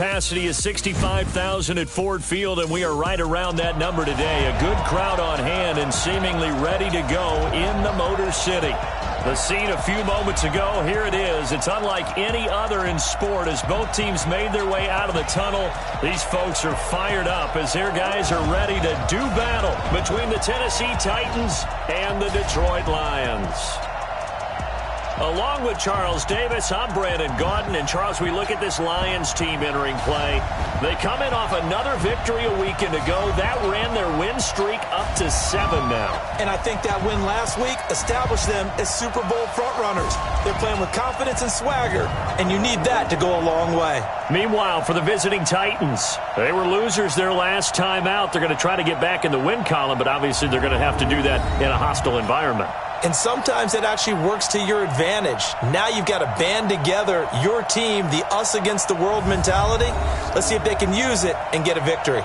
Capacity is 65,000 at Ford Field, and we are right around that number today. A good crowd on hand and seemingly ready to go in the Motor City. The scene a few moments ago, here it is. It's unlike any other in sport as both teams made their way out of the tunnel. These folks are fired up as their guys are ready to do battle between the Tennessee Titans and the Detroit Lions. Along with Charles Davis, I'm Brandon Gaudin. And, Charles, we look at this Lions team entering play. They come in off another victory a weekend ago. That ran their win streak up to 7 now. And I think that win last week established them as Super Bowl frontrunners. They're playing with confidence and swagger, and you need that to go a long way. Meanwhile, for the visiting Titans, they were losers their last time out. They're going to try to get back in the win column, but obviously they're going to have to do that in a hostile environment. And sometimes it actually works to your advantage. Now you've got to band together your team, the us against the world mentality. Let's see if they can use it and get a victory.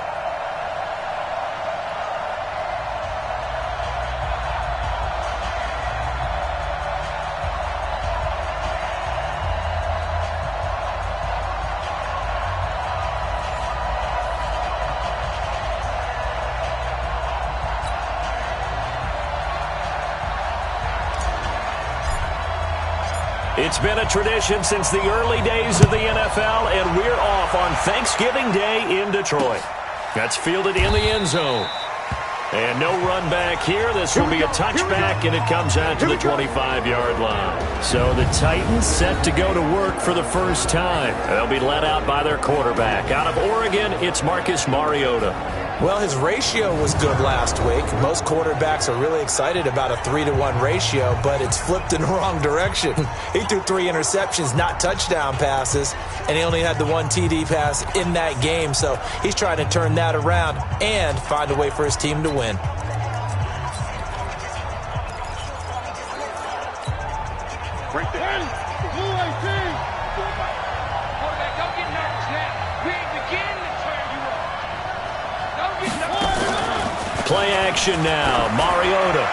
It's been a tradition since the early days of the NFL, and we're off on Thanksgiving Day in Detroit. That's fielded in the end zone. And no run back here. This will be a touchback, and it comes out to the 25-yard line. So the Titans set to go to work for the first time. They'll be led out by their quarterback. Out of Oregon, it's Marcus Mariota. Well, his ratio was good last week. Most quarterbacks are really excited about a 3-to-1 ratio, but it's flipped in the wrong direction. He threw 3 interceptions, not touchdown passes, and he only had the 1 TD pass in that game. So he's trying to turn that around and find a way for his team to win. Right there. Quarterback, don't get nervous now. We ain't beginning to turn you up. Don't get nervous. Play action now. Mariota.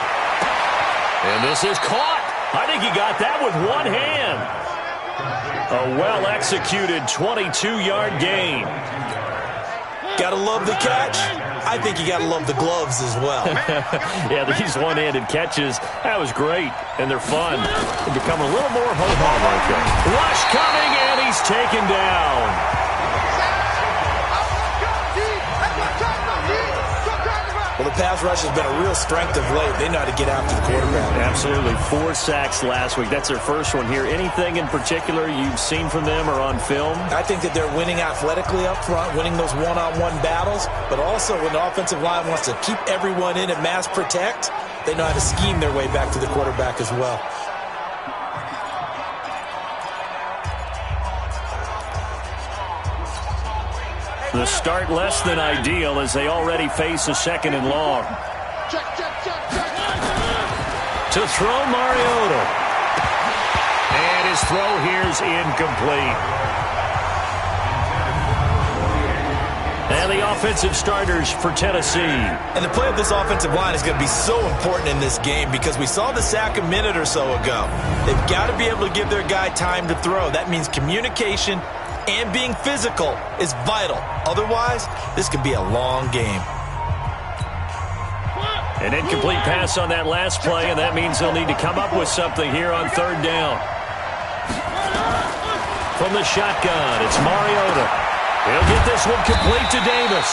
And this is caught. I think he got that with one hand. A well-executed 22-yard gain. Gotta love the catch. I think you gotta love the gloves as well. Yeah, these one-handed catches, that was great, and they're fun. They become a little more ho-hum like that. Rush coming, and he's taken down. Well, the pass rush has been a real strength of late. They know how to get after the quarterback. Absolutely. 4 sacks last week. That's their first one here. Anything in particular you've seen from them or on film? I think that they're winning athletically up front, winning those one-on-one battles, but also when the offensive line wants to keep everyone in and mass protect, they know how to scheme their way back to the quarterback as well. The start less than ideal as they already face a 2nd and long. To throw Mariota. And his throw here is incomplete. And the offensive starters for Tennessee. And the play of this offensive line is going to be so important in this game because we saw the sack a minute or so ago. They've got to be able to give their guy time to throw. That means communication and being physical is vital. Otherwise, this could be a long game. An incomplete pass on that last play, and that means they'll need to come up with something here on 3rd down. From the shotgun, it's Mariota. He'll get this one complete to Davis.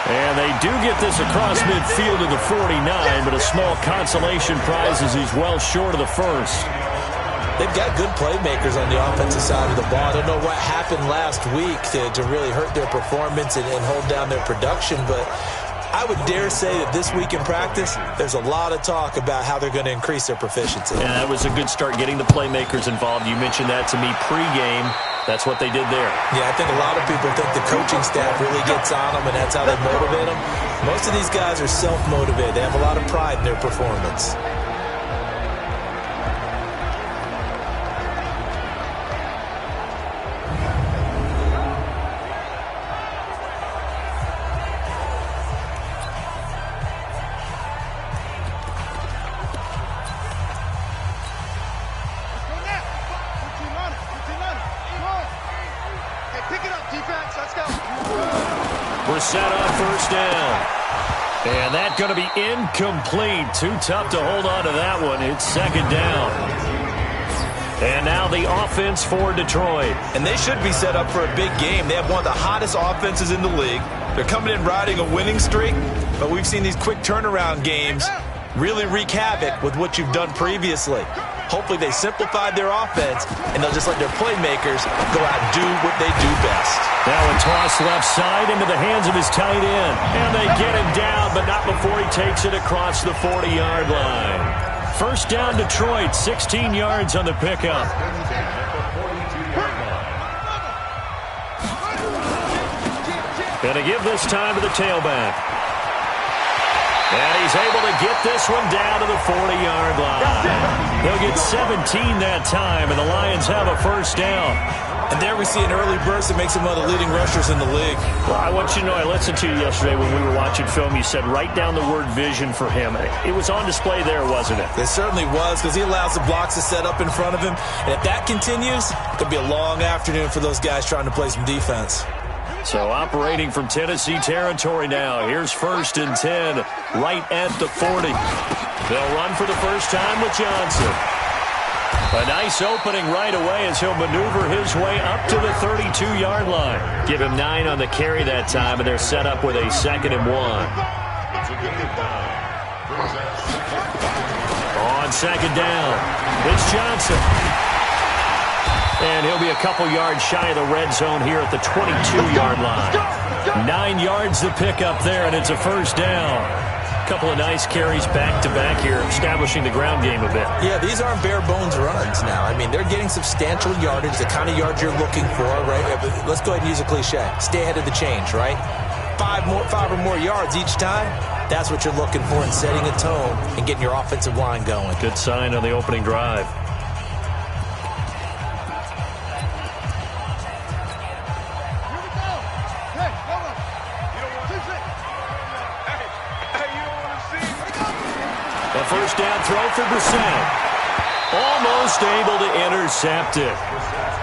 And they do get this across midfield to the 49, but a small consolation prize as he's well short of the first. They've got good playmakers on the offensive side of the ball. I don't know what happened last week to really hurt their performance and hold down their production, but I would dare say that this week in practice, there's a lot of talk about how they're going to increase their proficiency. And that was a good start getting the playmakers involved. You mentioned that to me pregame. That's what they did there. Yeah, I think a lot of people think the coaching staff really gets on them, and that's how they motivate them. Most of these guys are self-motivated. They have a lot of pride in their performance. Pick it up, defense. set on first down. And that's going to be incomplete. Too tough to hold on to that one. It's second down. And now the offense for Detroit. And they should be set up for a big game. They have one of the hottest offenses in the league. They're coming in riding a winning streak, but we've seen these quick turnaround games really wreak havoc with what you've done previously. Hopefully they simplified their offense, and they'll just let their playmakers go out and do what they do best. Now a toss left side into the hands of his tight end. And they get him down, but not before he takes it across the 40-yard line. First down, Detroit, 16 yards on the pickup. Gonna give this time to the tailback. And he's able to get this one down to the 40-yard line. They'll get 17 that time, and the Lions have a first down. And there we see an early burst that makes him one of the leading rushers in the league. Well, I want you to know, I listened to you yesterday when we were watching film. You said write down the word vision for him. It was on display there, wasn't it? It certainly was, because he allows the blocks to set up in front of him. And if that continues, it could be a long afternoon for those guys trying to play some defense. So operating from Tennessee territory now. Here's first and 10, right at the 40. They'll run for the first time with Johnson. A nice opening right away as he'll maneuver his way up to the 32-yard line. Give him 9 on the carry that time, and they're set up with a second and 1. On second down, it's Johnson. And he'll be a couple yards shy of the red zone here at the 22-yard line. 9 yards to pick up there, and it's a first down. Couple of nice carries back-to-back here, establishing the ground game a bit. Yeah, these aren't bare-bones runs now. I mean, they're getting substantial yardage, the kind of yards you're looking for, right? Let's go ahead and use a cliche. Stay ahead of the change, right? 5 or more yards each time. That's what you're looking for in setting a tone and getting your offensive line going. Good sign on the opening drive. A first down throw for Brissett. Almost able to intercept it.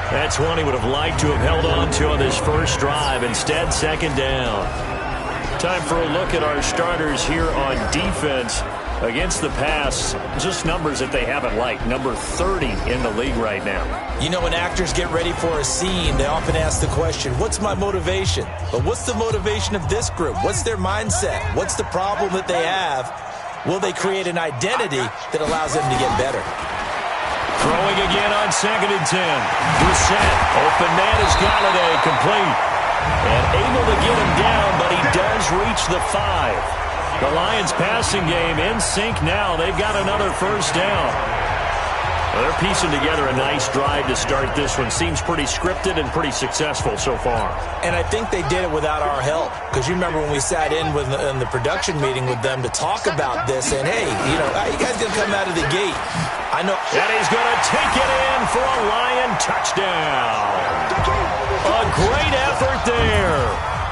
That's one he would have liked to have held on to on this first drive. Instead, second down. Time for a look at our starters here on defense against the pass. Just numbers that they haven't liked. Number 30 in the league right now. You know, when actors get ready for a scene, they often ask the question, what's my motivation? But what's the motivation of this group? What's their mindset? What's the problem that they have? Will they create an identity that allows them to get better? Throwing again on second and 10. Brissett, open man is Galladay, complete. And able to get him down, but he does reach the 5. The Lions passing game in sync now. They've got another first down. Well, they're piecing together a nice drive to start this one. Seems pretty scripted and pretty successful so far. And I think they did it without our help. Because you remember when we sat in the production meeting with them to talk about this, and hey, you know, how you guys going to come out of the gate? I know. And he's going to take it in for a Lion touchdown. A great effort there.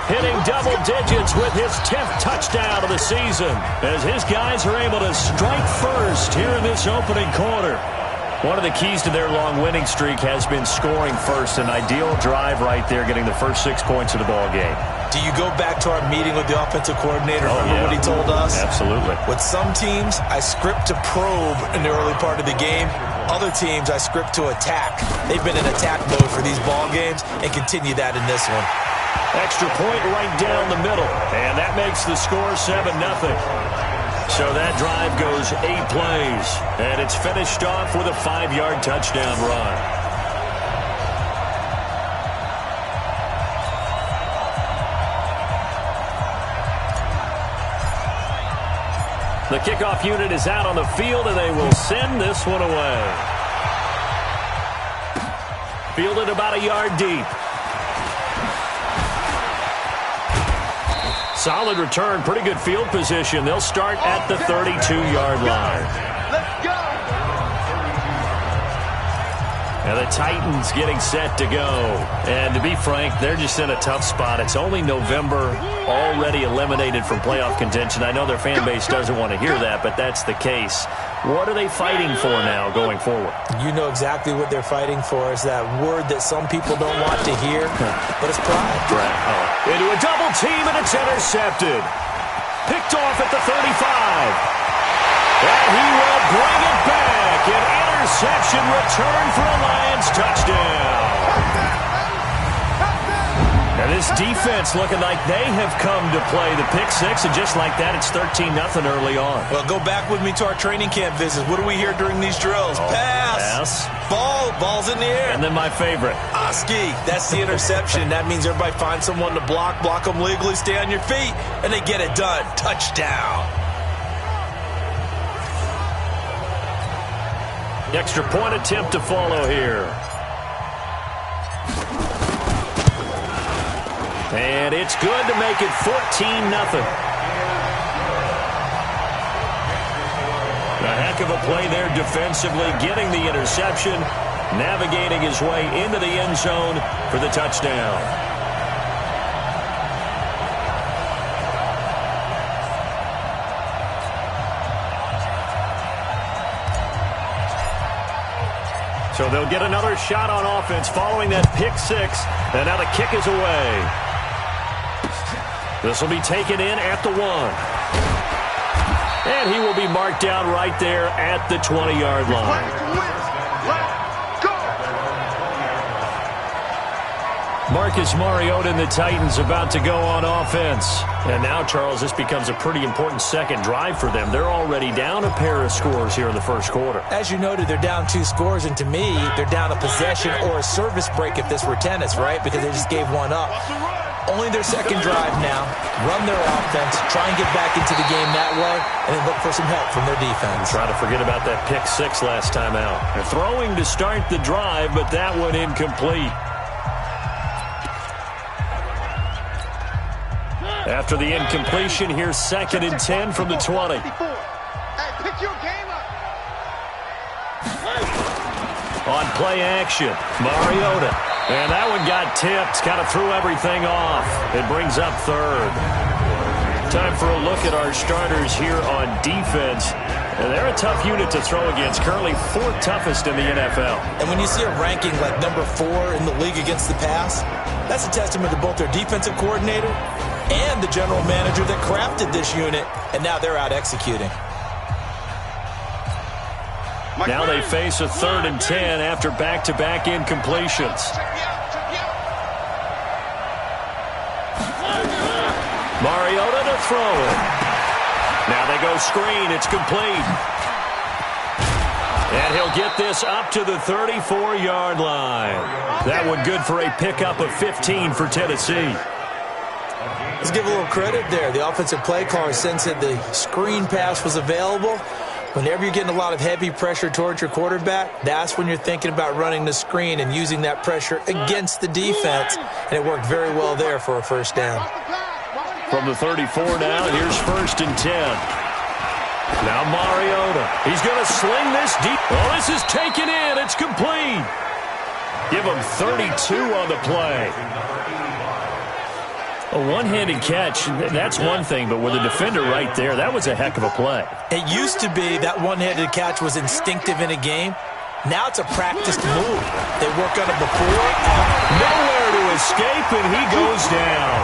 Hitting double digits with his 10th touchdown of the season. As his guys are able to strike first here in this opening quarter. One of the keys to their long winning streak has been scoring first. An ideal drive right there, getting the first 6 points of the ball game. Do you go back to our meeting with the offensive coordinator? Remember what he told us? Absolutely. With some teams, I script to probe in the early part of the game. Other teams, I script to attack. They've been in attack mode for these ball games and continue that in this one. Extra point right down the middle. And that makes the score 7-0. So that drive goes 8 plays. And it's finished off with a 5-yard touchdown run. The kickoff unit is out on the field, and they will send this one away. Fielded about a yard deep. Solid return, pretty good field position. They'll start at the 32-yard line. Let's go. And the Titans getting set to go. And to be frank, they're just in a tough spot. It's only November, already eliminated from playoff contention. I know their fan base doesn't want to hear that, but that's the case. What are they fighting for now going forward? You know exactly what they're fighting for. Is that word that some people don't want to hear, but it's pride. Into a double team, and it's intercepted. Picked off at the 35. And he will bring it back. An interception return for a Lions touchdown. And this defense looking like they have come to play the pick six, and just like that, it's 13-0 early on. Well, go back with me to our training camp visits. What do we hear during these drills? Pass. Ball's in the air. And then my favorite. Oski. That's the interception. That means everybody finds someone to block them legally, stay on your feet, and they get it done. Touchdown. Extra point attempt to follow here. And it's good to make it 14-0. A heck of a play there defensively, getting the interception, navigating his way into the end zone for the touchdown. So they'll get another shot on offense following that pick six, and now the kick is away. This will be taken in at the 1. And he will be marked down right there at the 20-yard line. Marcus Mariota and the Titans about to go on offense. And now, Charles, this becomes a pretty important second drive for them. They're already down a pair of scores here in the first quarter. As you noted, they're down 2 scores, and to me, they're down a possession or a service break if this were tennis, right? Because they just gave one up. Only their second drive now. Run their offense, try and get back into the game that way, and then look for some help from their defense. Try to forget about that pick six last time out. They're throwing to start the drive, but that one incomplete. After the incompletion, here's 2nd and 10 from the 20. On play action, Mariota. And that one got tipped, kind of threw everything off. It brings up 3rd. Time for a look at our starters here on defense. And they're a tough unit to throw against, currently 4th toughest in the NFL. And when you see a ranking like number 4 in the league against the pass, that's a testament to both their defensive coordinator and the general manager that crafted this unit, and now they're out executing. Now they face a 3rd and 10 after back-to-back incompletions. Mariota to throw it. Now they go screen. It's complete. And he'll get this up to the 34-yard line. That one good for a pickup of 15 for Tennessee. Let's give a little credit there. The offensive play caller sensed that the screen pass was available. Whenever you're getting a lot of heavy pressure towards your quarterback, that's when you're thinking about running the screen and using that pressure against the defense. And it worked very well there for a first down. From the 34 now, here's 1st and 10. Now Mariota. He's going to sling this deep. Oh, this is taken in. It's complete. Give him 32 on the play. A one-handed catch, that's one thing, but with a defender right there, that was a heck of a play. It used to be that one-handed catch was instinctive in a game. Now it's a practiced move. They worked on it before. Nowhere to escape, and he goes down.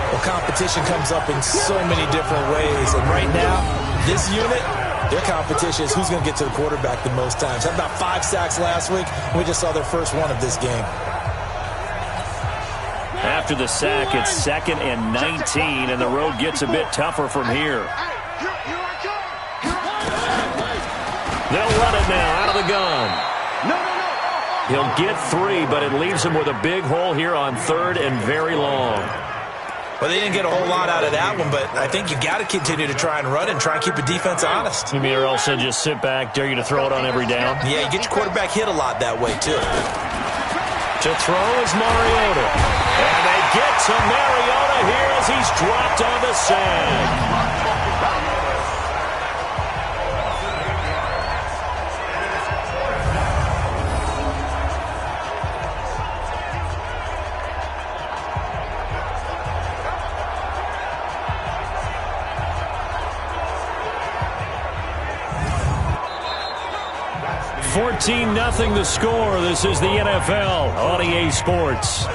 Well, competition comes up in so many different ways, and right now, this unit, their competition is who's going to get to the quarterback the most times. Had about 5 sacks last week, and we just saw their first one of this game. After the sack, it's 2nd and 19, and the road gets a bit tougher from here. They'll run it now out of the gun. He'll get 3, but it leaves him with a big hole here on 3rd and very long. Well, they didn't get a whole lot out of that one, but I think you got to continue to try and run and try and keep the defense honest. You mean or else they'll just sit back, dare you to throw it on every down? Yeah, you get your quarterback hit a lot that way, too. To throw is Mariota. And they get to Mariota here as he's dropped on the sand. 14-0 the score. This is the NFL on EA Sports.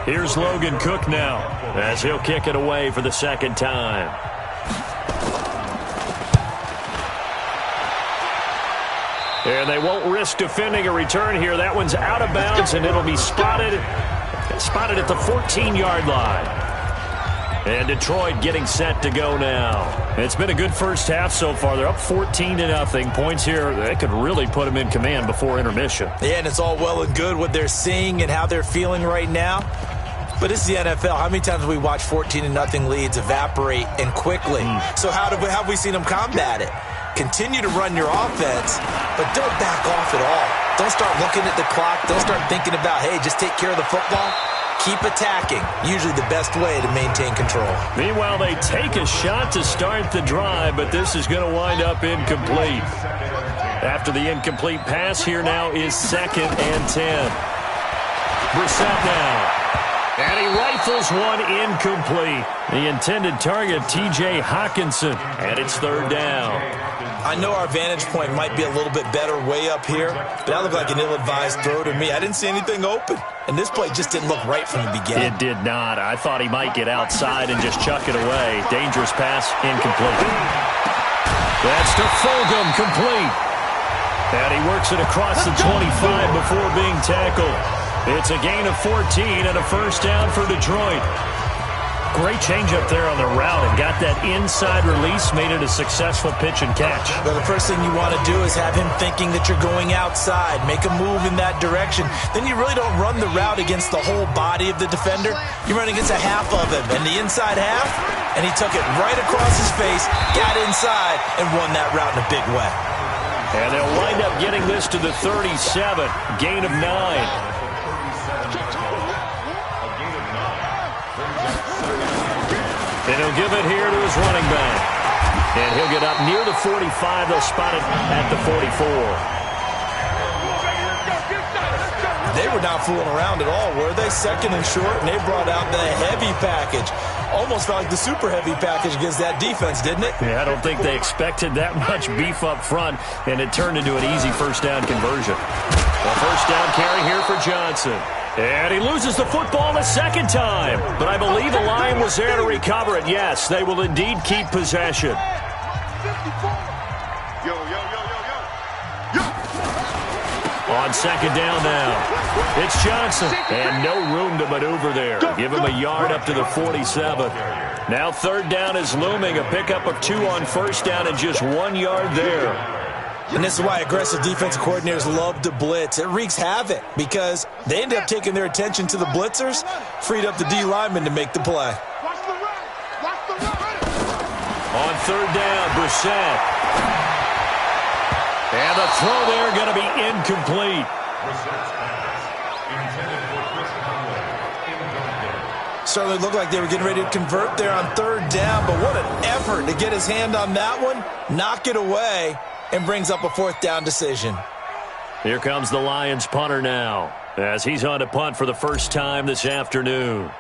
Here's Logan Cook now as he'll kick it away for the second time. And they won't risk defending a return here. That one's out of bounds, and it'll be spotted at the 14-yard line. And Detroit getting set to go now. It's been a good first half so far. They're up 14-0. Points here, that could really put them in command before intermission. Yeah, and it's all well and good what they're seeing and how they're feeling right now. But it's the NFL. How many times have we watched 14-0 leads evaporate and quickly? So how have we seen them combat it? Continue to run your offense, but don't back off at all. Don't start looking at the clock. Don't start thinking about, hey, just take care of the football. Keep attacking. Usually the best way to maintain control. Meanwhile, they take a shot to start the drive, but this is going to wind up incomplete. After the incomplete pass, here now is 2nd and 10. Brissett now. And he rifles one incomplete. The intended target, T.J. Hawkinson. And it's 3rd down. I know our vantage point might be a little bit better way up here, but that looked like an ill-advised throw to me. I didn't see anything open. And this play just didn't look right from the beginning. It did not. I thought he might get outside and just chuck it away. Dangerous pass, incomplete. That's to Fulgham, complete. And he works it across the 25 before being tackled. It's a gain of 14 and a first down for Detroit. Great change up there on the route and got that inside release, made it a successful pitch and catch. Well, the first thing you want to do is have him thinking that you're going outside, make a move in that direction. Then you really don't run the route against the whole body of the defender. You run against a half of him, and the inside half, and he took it right across his face, got inside, and won that route in a big way. And they'll wind up getting this to the 37, gain of 9. And he'll give it here to his running back. And he'll get up near the 45. They'll spot it at the 44. They were not fooling around at all, were they? 2nd and short, and they brought out the heavy package. Almost felt like the super heavy package against that defense, didn't it? Yeah, I don't think they expected that much beef up front, and it turned into an easy first down conversion. A first down carry here for Johnson. And he loses the football a second time. But I believe the line was there to recover it. Yes, they will indeed keep possession. On 2nd down now, it's Johnson. And no room to maneuver there. Give him a yard up to the 47. Now 3rd down is looming. A pickup of 2 on first down and just 1 yard there. And this is why aggressive defensive coordinators love to blitz. It wreaks havoc because they end up taking their attention to the blitzers, freed up the D lineman to make the play. On 3rd down, Brissett. And the throw there going to be incomplete. Certainly looked like they were getting ready to convert there on 3rd down, but what an effort to get his hand on that one, knock it away, and brings up a 4th down decision. Here comes the Lions punter now as he's on to punt for the first time this afternoon.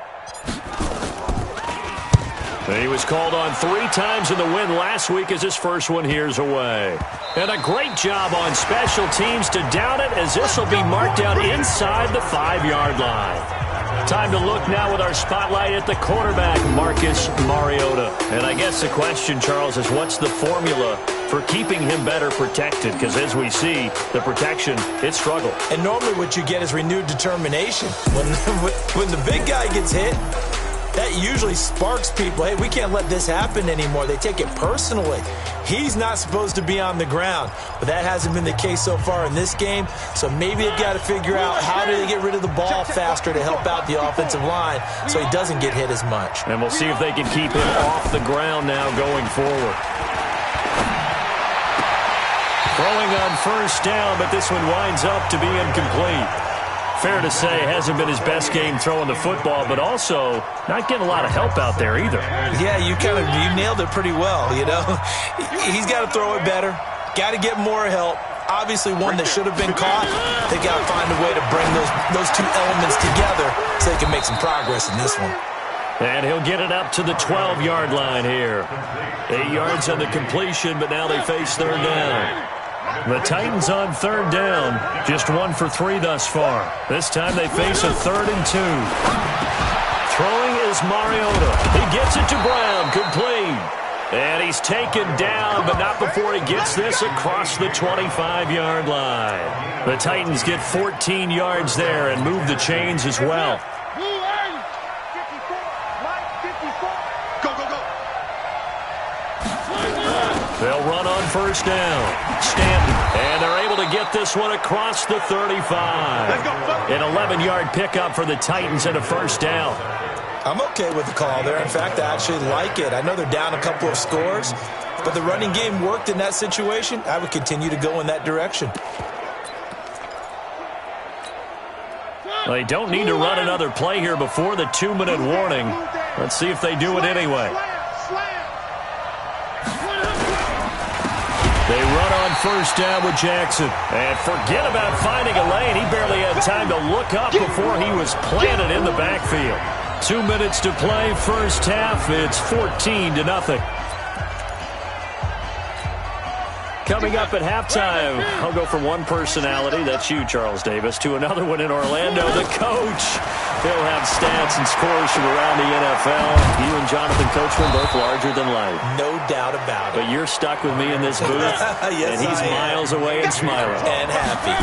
He was called on 3 times in the win last week as his first one here's away. And a great job on special teams to down it as this will be marked out inside the 5-yard line. Time to look now with our spotlight at the quarterback, Marcus Mariota. And I guess the question, Charles, is what's the formula for keeping him better protected? Because as we see, the protection, it struggled. And normally what you get is renewed determination. When the big guy gets hit, that usually sparks people. Hey, we can't let this happen anymore. They take it personally. He's not supposed to be on the ground, but that hasn't been the case so far in this game. So maybe they've got to figure out how do they get rid of the ball faster to help out the offensive line so he doesn't get hit as much. And we'll see if they can keep him off the ground now going forward. Throwing on first down, but this one winds up to be incomplete. Fair to say, hasn't been his best game throwing the football, but also not getting a lot of help out there either. Yeah, you nailed it pretty well, you know. He's got to throw it better, got to get more help. Obviously one that should have been caught. They got to find a way to bring those 2 elements together so they can make some progress in this one. And he'll get it up to the 12-yard line here. 8 yards on the completion, but now they face third down. The Titans on third down, just 1 for 3 thus far. This time they face a 3rd and 2. Throwing is Mariota. He gets it to Brown, complete. And he's taken down, but not before he gets this across the 25-yard line. The Titans get 14 yards there and move the chains as well. They'll run on first down. Stanton. And they're able to get this one across the 35. An 11-yard pickup for the Titans and a first down. I'm okay with the call there. In fact, I actually like it. I know they're down a couple of scores, but the running game worked in that situation. I would continue to go in that direction. They don't need to run another play here before the 2-minute warning. Let's see if they do it anyway. They run on first down with Jackson. And forget about finding a lane. He barely had time to look up before he was planted in the backfield. 2 minutes to play, first half. It's 14-0. Coming up at halftime, I'll go from one personality, that's you, Charles Davis, to another one in Orlando, the coach. He'll have stats and scores from around the NFL. You and Jonathan Coachman both larger than life. No doubt about it. But you're stuck with me in this booth, yes, and he's miles away and smiling. And happy.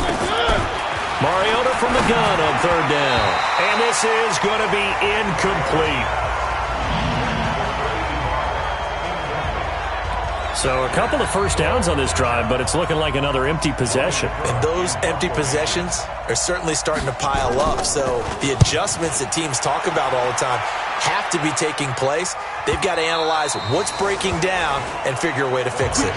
Mariota from the gun on third down. And this is going to be incomplete. So a couple of first downs on this drive, but it's looking like another empty possession. And those empty possessions are certainly starting to pile up. So the adjustments that teams talk about all the time have to be taking place. They've got to analyze what's breaking down and figure a way to fix it.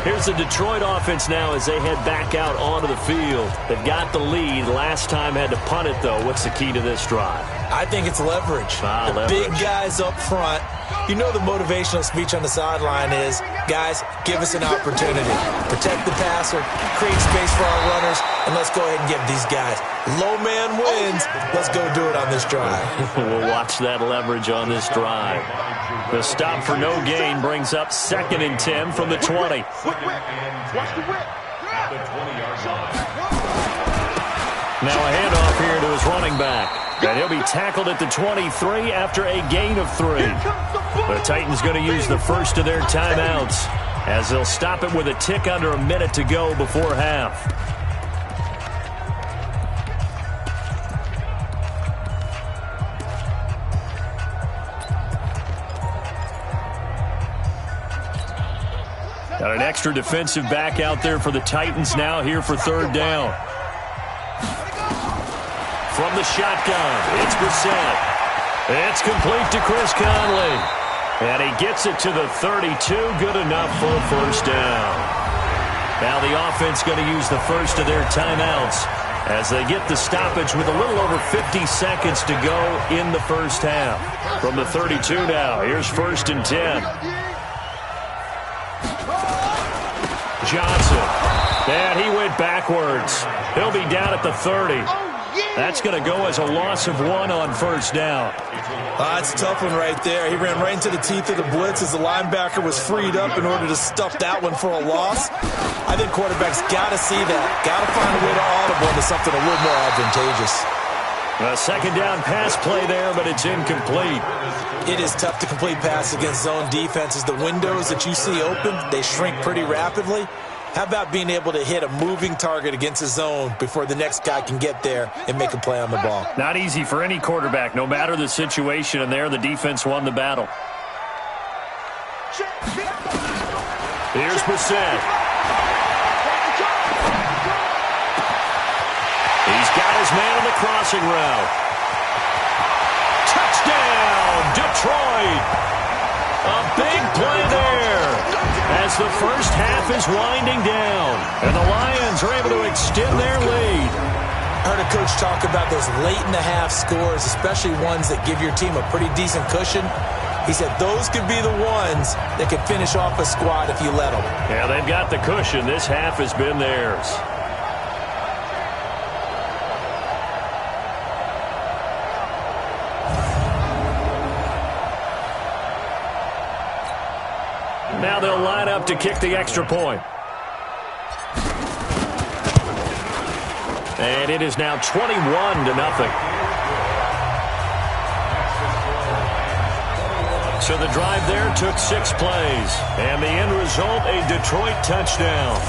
Here's the Detroit offense now as they head back out onto the field. They've got the lead. Last time had to punt it, though. What's the key to this drive? I think it's leverage. Leverage. Big guys up front. You know the motivational speech on the sideline is, guys, give us an opportunity. Protect the passer, create space for our runners, and let's go ahead and give these guys. Low man wins. Let's go do it on this drive. We'll watch that leverage on this drive. The stop for no gain brings up 2nd and 10 from the 20. Now a handoff here to his running back. And he'll be tackled at the 23 after a gain of 3. The Titans going to use the first of their timeouts as they'll stop it with a tick under a minute to go before half. Got an extra defensive back out there for the Titans now here for third down. From the shotgun, it's Brissett. It's complete to Chris Conley. And he gets it to the 32, good enough for a first down. Now the offense going to use the first of their timeouts as they get the stoppage with a little over 50 seconds to go in the first half. From the 32 now, here's 1st and 10. Johnson. And he went backwards. He'll be down at the 30. That's going to go as a loss of 1 on first down. That's a tough one right there. He ran right into the teeth of the blitz as the linebacker was freed up in order to stuff that one for a loss. I think quarterbacks got to see that. Got to find a way to audible into something a little more advantageous. A second down pass play there, but it's incomplete. It is tough to complete passes against zone defenses. The windows that you see open, they shrink pretty rapidly. How about being able to hit a moving target against a zone before the next guy can get there and make a play on the ball? Not easy for any quarterback, no matter the situation, and there the defense won the battle. Here's Brissett. He's got his man on the crossing route. Touchdown, Detroit! A big play there as the first half is winding down, and the Lions are able to extend their lead. I heard a coach talk about those late-in-the-half scores, especially ones that give your team a pretty decent cushion. He said those could be the ones that could finish off a squad if you let them. Yeah, they've got the cushion. This half has been theirs. Now they'll line up to kick the extra point. And it is now 21-0. So the drive there took 6 plays. And the end result, a Detroit touchdown.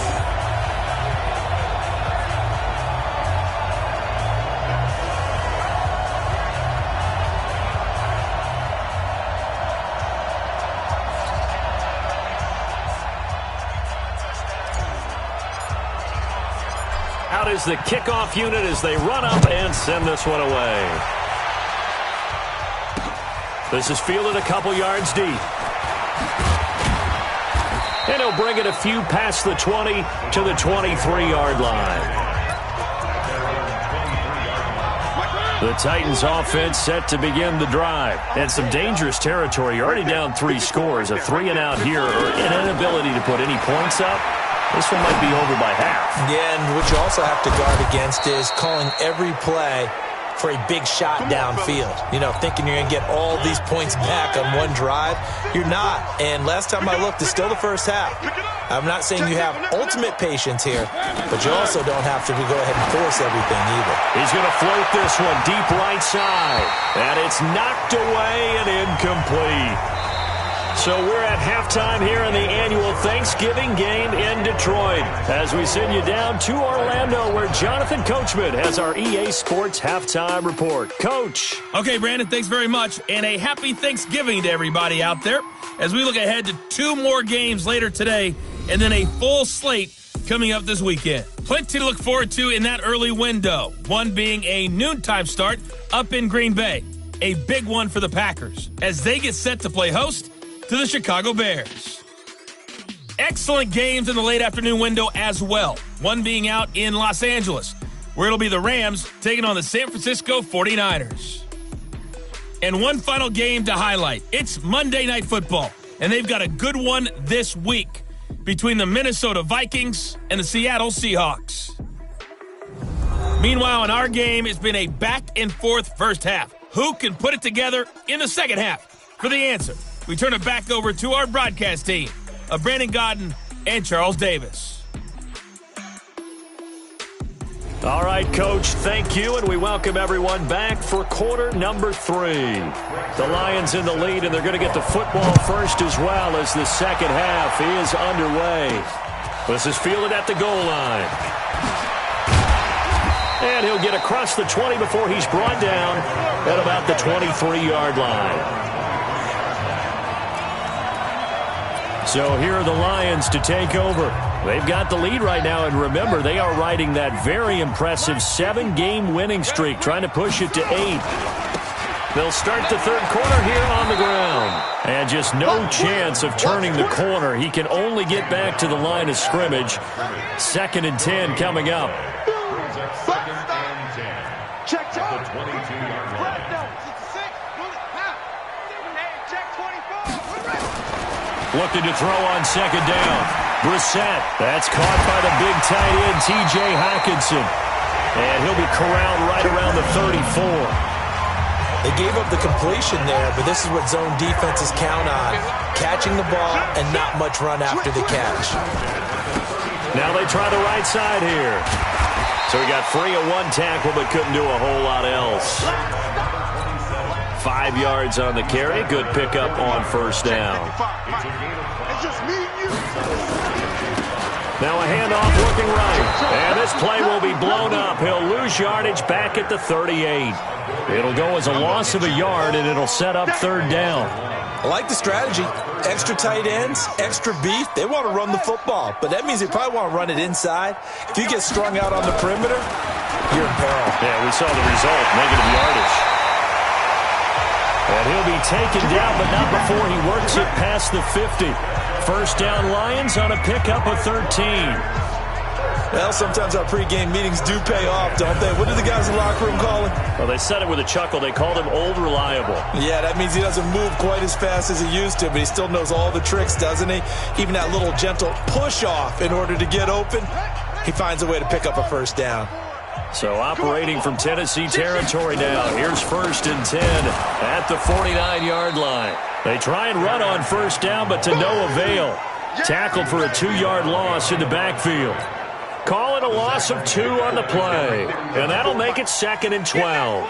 Out is the kickoff unit as they run up and send this one away. This is fielded a couple yards deep. And he'll bring it a few past the 20 to the 23-yard line. The Titans offense set to begin the drive. And some dangerous territory. You're already down 3 scores. A 3-and-out here or an inability to put any points up. This one might be over by half. Yeah, and what you also have to guard against is calling every play for a big shot downfield. You know, thinking you're going to get all these points back on one drive. You're not. And last time I looked, it's still the first half. I'm not saying you have ultimate patience here, but you also don't have to go ahead and force everything either. He's going to float this one deep right side. And it's knocked away and incomplete. So we're at halftime here in the annual Thanksgiving game in Detroit as we send you down to Orlando where Jonathan Coachman has our EA Sports halftime report. Coach. Okay, Brandon, thanks very much. And a happy Thanksgiving to everybody out there as we look ahead to 2 more games later today and then a full slate coming up this weekend. Plenty to look forward to in that early window, one being a noontime start up in Green Bay. A big one for the Packers as they get set to play host to the Chicago Bears. Excellent games in the late afternoon window as well. One being out in Los Angeles, where it'll be the Rams taking on the San Francisco 49ers. And one final game to highlight. It's Monday Night Football, and they've got a good one this week between the Minnesota Vikings and the Seattle Seahawks. Meanwhile, in our game, it's been a back-and-forth first half. Who can put it together in the second half? For the answer, we turn it back over to our broadcast team of Brandon Godden and Charles Davis. All right, Coach, thank you, and we welcome everyone back for quarter number 3. The Lions in the lead, and they're going to get the football first as well as the second half is underway. This is fielded at the goal line. And he'll get across the 20 before he's brought down at about the 23-yard line. So here are the Lions to take over. They've got the lead right now, and remember, they are riding that very impressive 7-game winning streak, trying to push it to 8. They'll start the third quarter here on the ground. And just no chance of turning the corner. He can only get back to the line of scrimmage. 2nd and 10 coming up. Check the 22-yard line. Looking to throw on second down. Brissett. That's caught by the big tight end, T.J. Hockenson. And he'll be corralled right around the 34. They gave up the completion there, but this is what zone defenses count on. Catching the ball and not much run after the catch. Now they try the right side here. So he got free of one tackle but couldn't do a whole lot else. 5 yards on the carry. Good pickup on first down. Now a handoff looking right. And this play will be blown up. He'll lose yardage back at the 38. It'll go as a loss of a yard, and it'll set up third down. I like the strategy. Extra tight ends, extra beef. They want to run the football, but that means they probably want to run it inside. If you get strung out on the perimeter, you're in peril. Yeah, we saw the result, negative yardage. And he'll be taken down, but not before he works it past the 50. First down Lions on a pickup of 13. Well, sometimes our pregame meetings do pay off, don't they? What do the guys in the locker room call him? Well, they said it with a chuckle. They called him Old Reliable. Yeah, that means he doesn't move quite as fast as he used to, but he still knows all the tricks, doesn't he? Even that little gentle push-off in order to get open. He finds a way to pick up a first down. So operating from Tennessee territory now. Here's 1st and 10 at the 49-yard line. They try and run on 1st down, but to no avail. Tackled for a 2-yard loss in the backfield. Calling a loss of 2 on the play. And that'll make it 2nd and 12.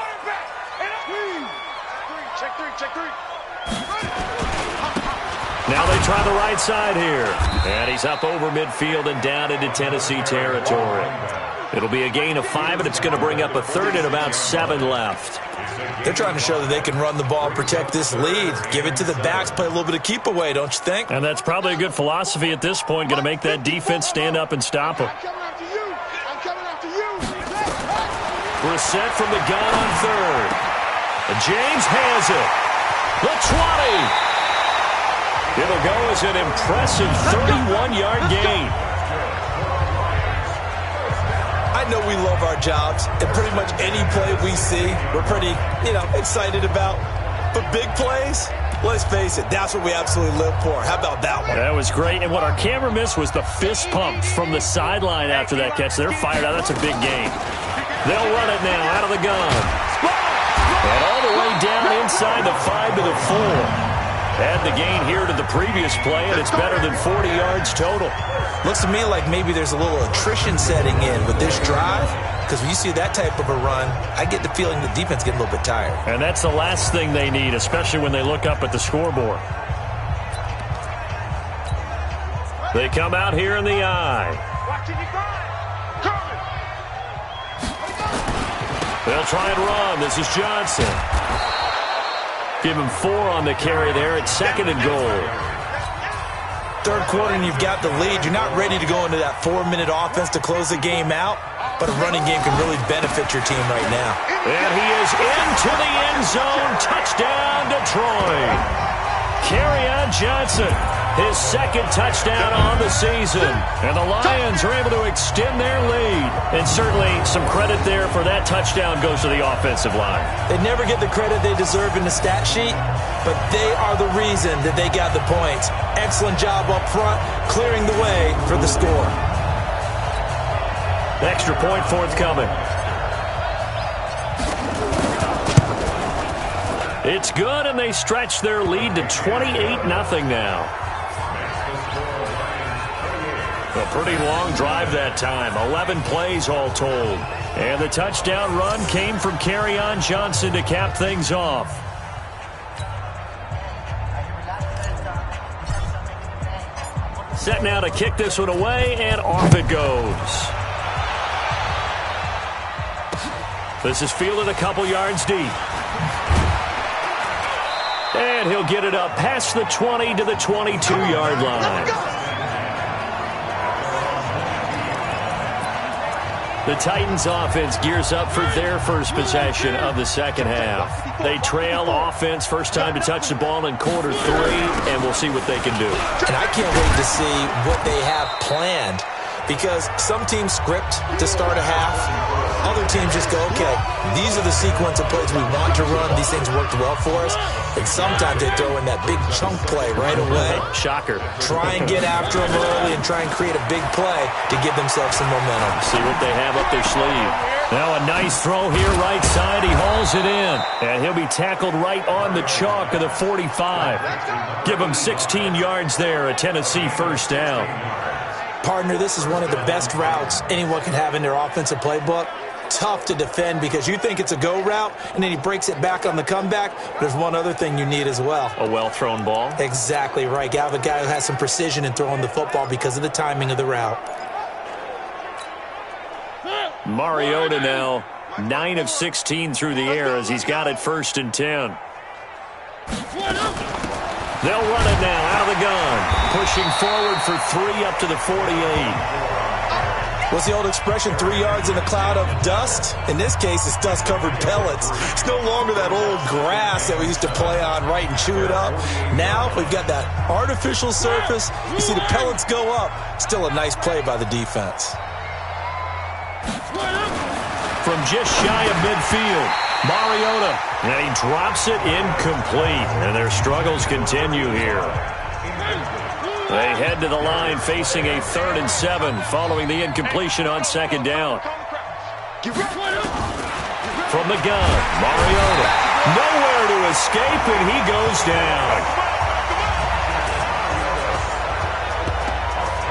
Now they try the right side here. And he's up over midfield and down into Tennessee territory. It'll be a gain of 5, and it's going to bring up a 3rd and about 7 left. They're trying to show that they can run the ball, protect this lead. Give it to the backs, play a little bit of keep away, don't you think? And that's probably a good philosophy at this point, going to make that defense stand up and stop them. Brissett from the gun on 3rd. James has it. The 20. It'll go as an impressive 31-yard gain. I know we love our jobs, and pretty much any play we see, we're pretty, excited about. But big plays, let's face it, that's what we absolutely live for. How about that one? That was great, and what our camera missed was the fist pump from the sideline after that catch. They're fired out. That's a big gain. They'll run it now out of the gun. And all the way down inside the 5 to the 4. Add the gain here to the previous play, and it's better than 40 yards total. Looks to me like maybe there's a little attrition setting in with this drive, because when you see that type of a run, I get the feeling the defense getting a little bit tired. And that's the last thing they need, especially when they look up at the scoreboard. They come out here in the eye. They'll try and run. This is Johnson. Give him 4 on the carry there at 2nd and goal. 3rd quarter and you've got the lead. You're not ready to go into that 4-minute offense to close the game out, but a running game can really benefit your team right now. And he is into the end zone. Touchdown, Detroit. Kerryon Johnson, his 2nd touchdown on the season. And the Lions are able to extend their lead. And certainly some credit there for that touchdown goes to the offensive line. They never get the credit they deserve in the stat sheet, but they are the reason that they got the points. Excellent job up front, clearing the way for the score. Extra point forthcoming. It's good, and they stretch their lead to 28-0 now. A pretty long drive that time, 11 plays all told. And the touchdown run came from Kerryon Johnson to cap things off. Set now to kick this one away, and off it goes. This is fielded a couple yards deep. And he'll get it up past the 20 to the 22-yard line. The Titans offense gears up for their first possession of the second half. They trail offense, first time to touch the ball in quarter 3, and we'll see what they can do. And I can't wait to see what they have planned, because some teams script to start a half. Other teams just go, okay, these are the sequence of plays we want to run. These things worked well for us. And sometimes they throw in that big chunk play right away. Shocker. Try and get after them early and try and create a big play to give themselves some momentum. See what they have up their sleeve. Now a nice throw here right side. He hauls it in. And he'll be tackled right on the chalk of the 45. Give him 16 yards there, a Tennessee first down. Partner, this is one of the best routes anyone can have in their offensive playbook. Tough to defend because you think it's a go route, and then he breaks it back on the comeback. There's one other thing you need as well. A well-thrown ball? Exactly right. You have a guy who has some precision in throwing the football because of the timing of the route. Mariota now 9 of 16 through the air as he's got it 1st and 10. They'll run it now out of the gun. Pushing forward for 3 up to the 48. What's the old expression, 3 yards in a cloud of dust? In this case, it's dust-covered pellets. It's no longer that old grass that we used to play on, right, and chew it up. Now we've got that artificial surface. You see the pellets go up. Still a nice play by the defense. From just shy of midfield, Mariota. And he drops it incomplete. And their struggles continue here. They head to the line facing a 3rd and 7 following the incompletion on 2nd down. From the gun, Mariota. Nowhere to escape, and he goes down.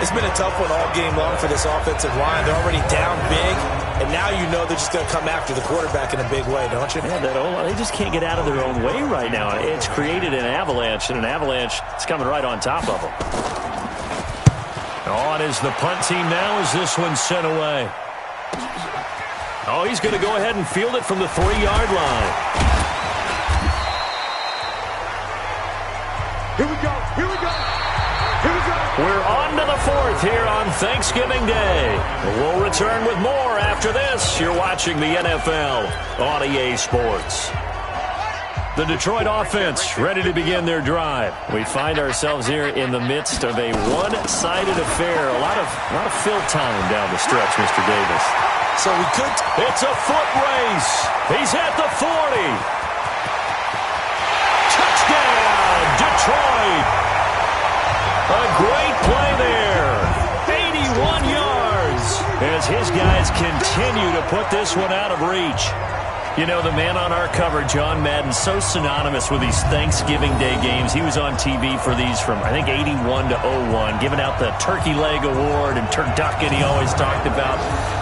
It's been a tough one all game long for this offensive line. They're already down big, and now you know they're just going to come after the quarterback in a big way, don't you? Yeah, they just can't get out of their own way right now. It's created an avalanche, and an avalanche is coming right on top of them. On is the punt team now as this one's sent away. Oh, he's going to go ahead and field it from the 3-yard line. Here we go. Here we go. Here we go. We're on to the 4th here on Thanksgiving Day. We'll return with more after this. You're watching the NFL on EA Sports. The Detroit offense ready to begin their drive. We find ourselves here in the midst of a one-sided affair. A lot of fill time down the stretch, Mr. Davis. So we could... It's a foot race. He's at the 40. Touchdown, Detroit. A great play there. 81 yards as his guys continue to put this one out of reach. You know, the man on our cover, John Madden, so synonymous with these Thanksgiving Day games. He was on TV for these from, I think, 81 to 01, giving out the Turkey Leg Award and turducken he always talked about.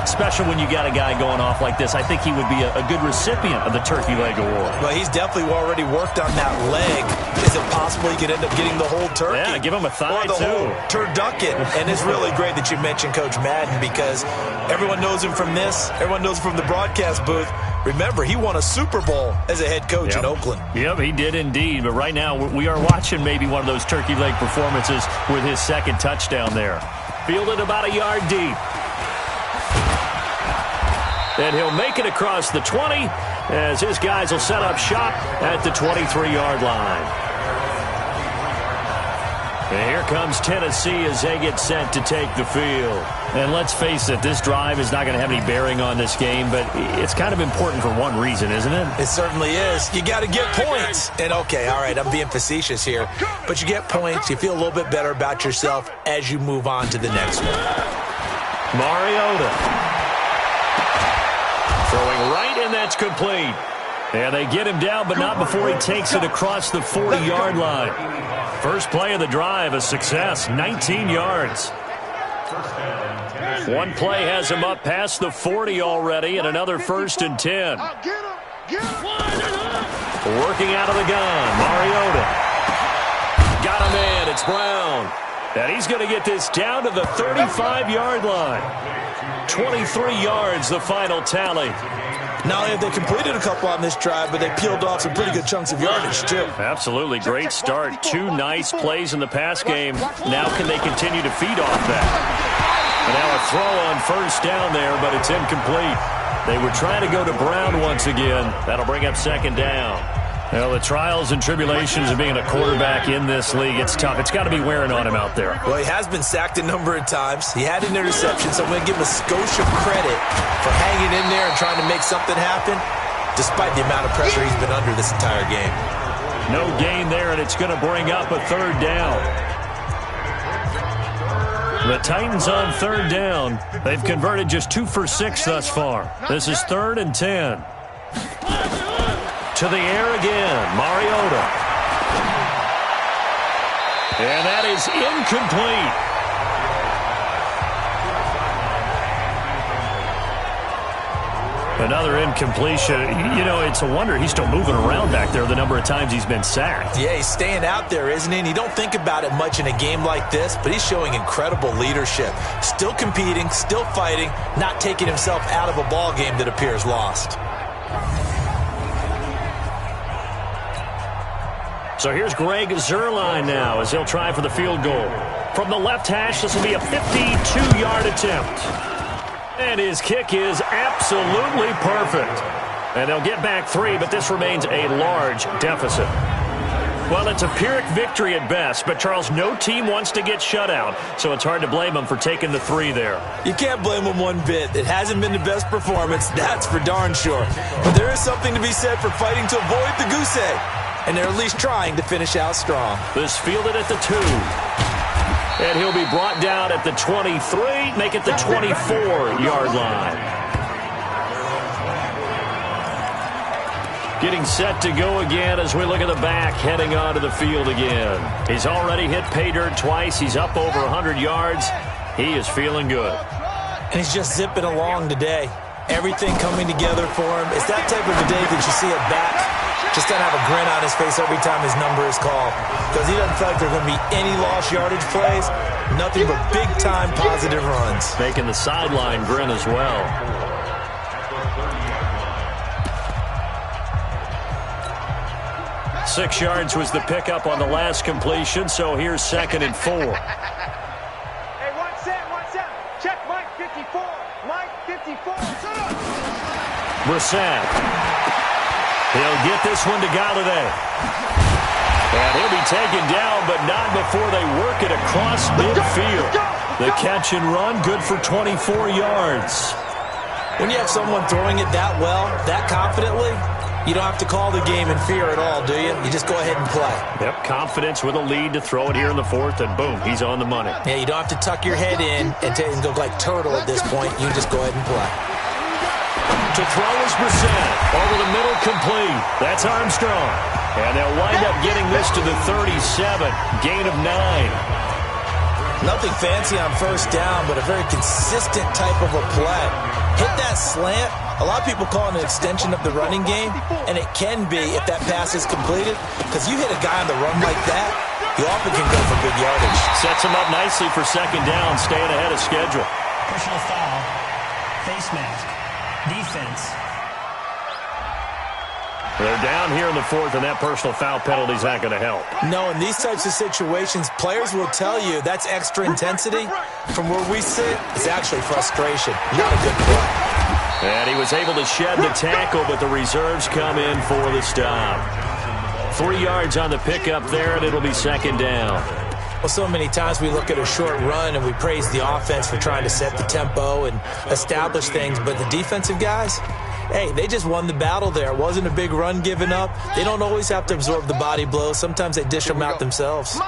Special when you got a guy going off like this. I think he would be a good recipient of the Turkey Leg Award. Well, he's definitely already worked on that leg. Is it possible he could end up getting the whole turkey? Yeah, give him a thigh, or the whole turducken. And it's really great that you mentioned Coach Madden because everyone knows him from this. Everyone knows him from the broadcast booth. Remember, he won a Super Bowl as a head coach in Oakland. Yep, he did indeed. But right now, we are watching maybe one of those turkey leg performances with his second touchdown there. Fielded about a yard deep. And he'll make it across the 20 as his guys will set up shop at the 23-yard line. And here comes Tennessee as they get set to take the field. And let's face it, this drive is not going to have any bearing on this game, but it's kind of important for one reason, isn't it? It certainly is. You got to get points. And, okay, all right, I'm being facetious here. But you get points. You feel a little bit better about yourself as you move on to the next one. Mariota. Throwing right, and that's complete. And they get him down, but not before he takes it across the 40-yard line. First play of the drive, a success, 19 yards. One play has him up past the 40 already, and another 1st and 10. Working out of the gun, Mariota. Got him in, it's Brown. And he's going to get this down to the 35-yard line. 23 yards, the final tally. Not only have they completed a couple on this drive, but they peeled off some pretty good chunks of yardage, too. Absolutely. Great start. 2 nice plays in the pass game. Now can they continue to feed off that? And now a throw on 1st down there, but it's incomplete. They were trying to go to Brown once again. That'll bring up 2nd down. Well, the trials and tribulations of being a quarterback in this league, it's tough. It's got to be wearing on him out there. Well, he has been sacked a number of times. He had an interception, so I'm going to give him a skosh of credit for hanging in there and trying to make something happen, despite the amount of pressure he's been under this entire game. No gain there, and it's going to bring up a 3rd down. The Titans on 3rd down. They've converted just 2 for 6 thus far. This is 3rd and 10. To the air again, Mariota. And that is incomplete. Another incompletion. You know, it's a wonder he's still moving around back there the number of times he's been sacked. Yeah, he's staying out there, isn't he? And you don't think about it much in a game like this, but he's showing incredible leadership. Still competing, still fighting, not taking himself out of a ball game that appears lost. So here's Greg Zuerlein now as he'll try for the field goal. From the left hash, this will be a 52-yard attempt. And his kick is absolutely perfect. And they'll get back 3, but this remains a large deficit. Well, it's a Pyrrhic victory at best, but, Charles, no team wants to get shut out, so it's hard to blame them for taking the 3 there. You can't blame them one bit. It hasn't been the best performance, that's for darn sure. But there is something to be said for fighting to avoid the goose egg. And they're at least trying to finish out strong. This fielded at the 2. And he'll be brought down at the 23, make it the 24-yard line. Getting set to go again as we look at the back, heading onto the field again. He's already hit pay dirt twice. He's up over 100 yards. He is feeling good. And he's just zipping along today. Everything coming together for him. It's that type of a day that you see a back just doesn't have a grin on his face every time his number is called. Because he doesn't feel like there are going to be any lost yardage plays. Nothing but big-time positive runs. Making the sideline grin as well. Six yards was the pickup on the last completion, so here's 2nd and 4. Hey, 1 set. Check Mike 54. Mike 54. Brissett. He'll get this one to Galladay. And he'll be taken down, but not before they work it across midfield. The catch and run, good for 24 yards. When you have someone throwing it that well, that confidently, you don't have to call the game in fear at all, do you? You just go ahead and play. Yep, confidence with a lead to throw it here in the 4th, and boom, he's on the money. Yeah, you don't have to tuck your head in and go like turtle at this point. You just go ahead and play. To throw is Brissett. Over the middle, complete. That's Armstrong. And they'll wind up getting this to the 37. Gain of 9. Nothing fancy on first down, but a very consistent type of a play. Hit that slant. A lot of people call it an extension of the running game, and it can be if that pass is completed, because you hit a guy on the run like that, you often can go for big yardage. Sets him up nicely for 2nd down, staying ahead of schedule. Personal foul, face mask, defense. They're down here in the 4th, and that personal foul penalty is not going to help. No, in these types of situations, players will tell you that's extra intensity. From where we sit, it's actually frustration. Not a good play. And he was able to shed the tackle, but the reserves come in for the stop. 3 yards on the pickup there, and it'll be 2nd down. Well, so many times we look at a short run and we praise the offense for trying to set the tempo and establish things, but the defensive guys, hey, they just won the battle there. It wasn't a big run given up. They don't always have to absorb the body blows. Sometimes they dish them out themselves. On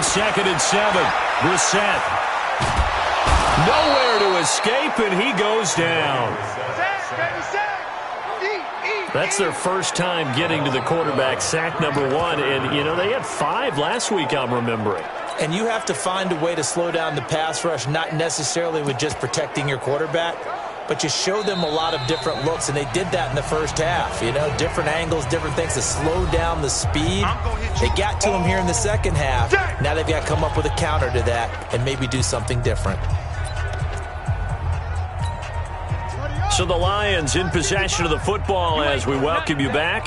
2nd and 7, Brissett. Nowhere to escape, and he goes down. That's their first time getting to the quarterback, sack number 1. And, you know, they had 5 last week, I'm remembering. And you have to find a way to slow down the pass rush, not necessarily with just protecting your quarterback, but you show them a lot of different looks, and they did that in the first half. You know, different angles, different things to slow down the speed. They got to him here in the second half. Now they've got to come up with a counter to that and maybe do something different. So the Lions in possession of the football as we welcome you back.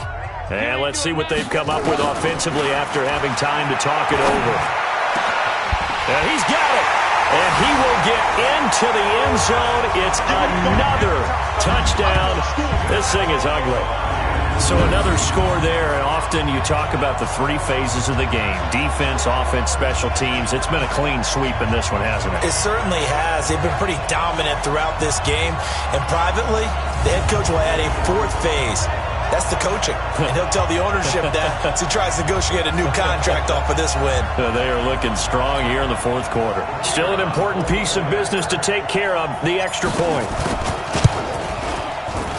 And let's see what they've come up with offensively after having time to talk it over. And he's got it. And he will get into the end zone. It's another touchdown. This thing is ugly. So another score there. And often you talk about the 3 phases of the game. Defense, offense, special teams. It's been a clean sweep in this one, hasn't it? It certainly has. They've been pretty dominant throughout this game. And privately, the head coach will add a 4th phase. That's the coaching. And he'll tell the ownership that as he tries to negotiate a new contract off of this win. They are looking strong here in the 4th quarter. Still an important piece of business to take care of, the extra point.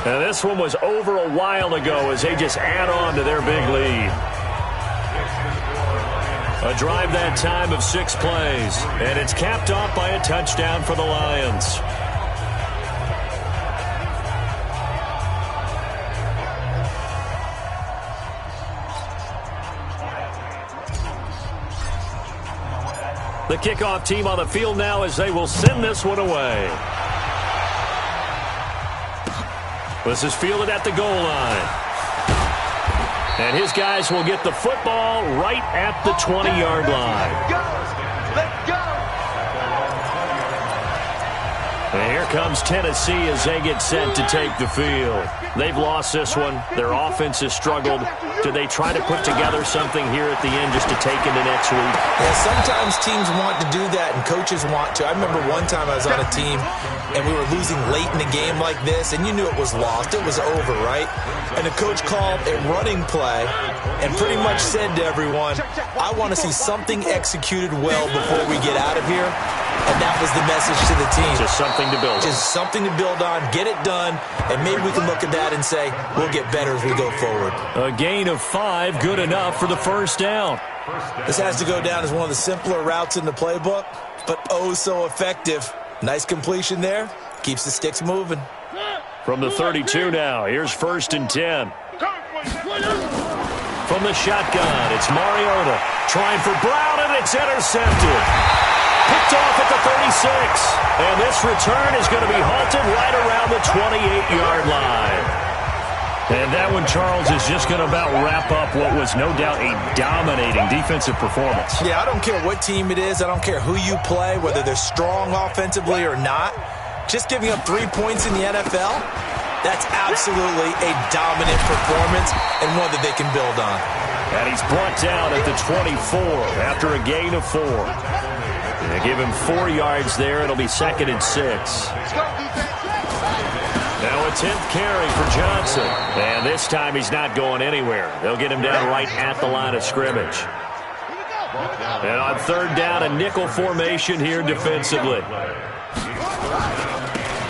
And this one was over a while ago as they just add on to their big lead. A drive that time of 6 plays, and it's capped off by a touchdown for the Lions. The kickoff team on the field now as they will send this one away. This is fielded at the goal line. And his guys will get the football right at the 20-yard line. Let's go. And here comes Tennessee as they get set to take the field. They've lost this one. Their offense has struggled. do they try to put together something here at the end just to take into next week? Yeah, sometimes teams want to do that and coaches want to. I remember one time I was on a team and we were losing late in the game like this, and you knew it was lost. It was over, right? And the coach called a running play and pretty much said to everyone, I want to see something executed well before we get out of here. And that was the message to the team. Just something to build on. Just something to build on, get it done, and maybe we can look at that and say, we'll get better as we go forward. A gain of 5, good enough for the first down. This has to go down as one of the simpler routes in the playbook, but oh so effective. Nice completion there. Keeps the sticks moving. From the 32 now, here's 1st and 10. From the shotgun, it's Mariota trying for Brown, and it's intercepted. Picked off at the 36. And this return is going to be halted right around the 28-yard line. And that one, Charles, is just going to about wrap up what was no doubt a dominating defensive performance. Yeah, I don't care what team it is. I don't care who you play, whether they're strong offensively or not. Just giving up 3 points in the NFL, that's absolutely a dominant performance and one that they can build on. And he's brought down at the 24 after a gain of 4. They give him 4 yards there. It'll be 2nd and 6. Now a 10th carry for Johnson. And this time he's not going anywhere. They'll get him down right at the line of scrimmage. And on 3rd down, a nickel formation here defensively.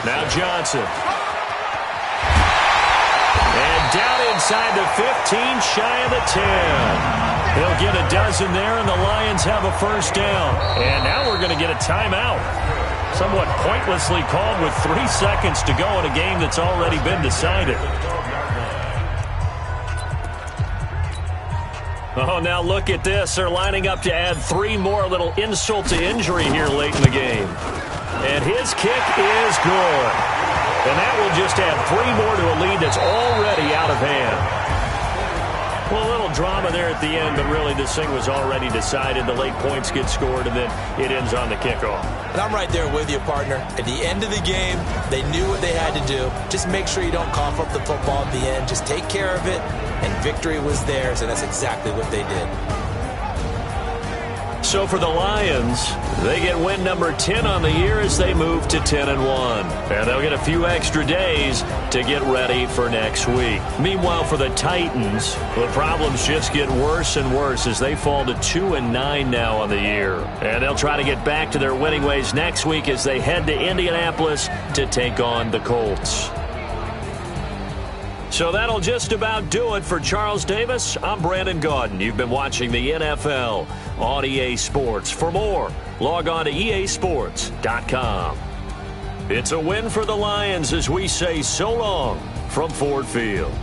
Now Johnson. And down inside the 15, shy of the 10. They'll get a dozen there, and the Lions have a first down. And now we're going to get a timeout. Somewhat pointlessly called with 3 seconds to go in a game that's already been decided. Oh, now look at this. They're lining up to add 3 more, a little insult to injury here late in the game. And his kick is good. And that will just add 3 more to a lead that's already out of hand. Well, a little drama there at the end, but really this thing was already decided. The late points get scored, and then it ends on the kickoff. And I'm right there with you, partner. At the end of the game, they knew what they had to do. Just make sure you don't cough up the football at the end. Just take care of it, and victory was theirs, and that's exactly what they did. So for the Lions, they get win number 10 on the year as they move to 10-1. And they'll get a few extra days to get ready for next week. Meanwhile, for the Titans, the problems just get worse and worse as they fall to 2-9 now on the year. And they'll try to get back to their winning ways next week as they head to Indianapolis to take on the Colts. So that'll just about do it for Charles Davis. I'm Brandon Gaudin. You've been watching the NFL on EA Sports. For more, log on to easports.com. It's a win for the Lions as we say so long from Ford Field.